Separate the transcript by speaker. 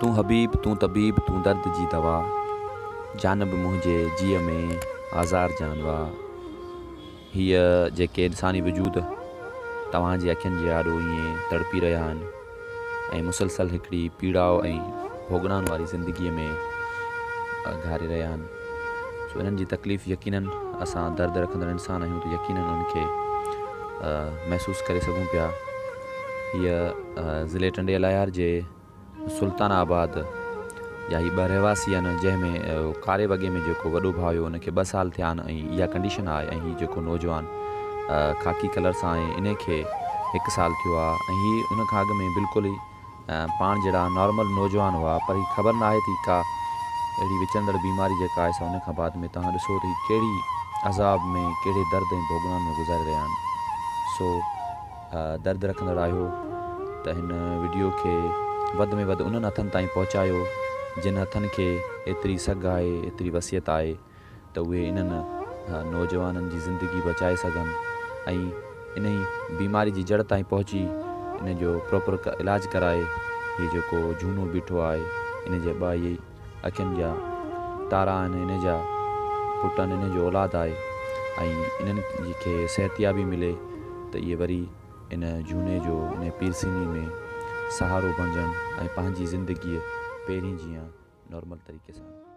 Speaker 1: तू हबीब तू तबीब तू दर्द जी दवा, जानब मुंहिंजे जीअ में आज़ार जानवा। हीअ जेके इंसानी वजूद तव्हांजे अखियुनि जे आॾो ईअं तड़पी रहिया आहिनि ऐं मुसलसल हिकिड़ी पीड़ाओ ऐं भोगणाउनि वारी ज़िंदगीअ में घारे रहिया आहिनि। सो इन्हनि जी तकलीफ़ यकीनन असां दर्द रखंदड़ इंसान आहियूं त यकीनन उनखे महसूसु करे सघूं पिया। हीअ ज़िले टंडे अलायार जे सुल्तानाबाद या ही 2 रहवासी आहिनि, जंहिंमें कारे वॻे में जेको वॾो भाउ हुयो उनखे 2 साल थिया आहिनि ऐं इहा कंडीशन आहे। ऐं हीउ जेको नौजवान ख़ाकी कलर सां आहे इनखे 1 साल थियो आहे ऐं हीअ उन खां अॻु में बिल्कुलु ई पाण जहिड़ा नॉर्मल नौजवान हुआ, पर हीअ ख़बर न आहे थी का अहिड़ी विचंदड़ बीमारी जेका आहे सा उन खां बाद में तव्हां ॾिसो त कहिड़ी अज़ाब में कहिड़े दर्द ऐं भोगणाउनि में गुज़ारे रहिया आहिनि। सो दर्द रखंदड़ आहियो त हिन वीडियो खे वधि में वधि उन्हनि हथनि ताईं पहुचायो जिन हथनि खे एतिरी सघ आहे, एतिरी वसियत आहे त उहे इन्हनि नौजवाननि जी ज़िंदगी बचाए सघनि ऐं इन ई बीमारी जी जड़ ताईं पहुची इन जो प्रॉपर इलाजु कराए। हीअ जेको झूनो बीठो आहे इन जे 2 इहे अखियुनि जा तारा आहिनि, इन जा पुट आहिनि, इन जो औलाद आहे ऐं इन्हनि खे सिहतयाबी मिले त इहे वरी इन झूने जो इन पीरसीनी में सहारो बणिजनि ऐं पंहिंजी ज़िंदगीअ पहिरीं जीअं नॉर्मल तरीक़े सां।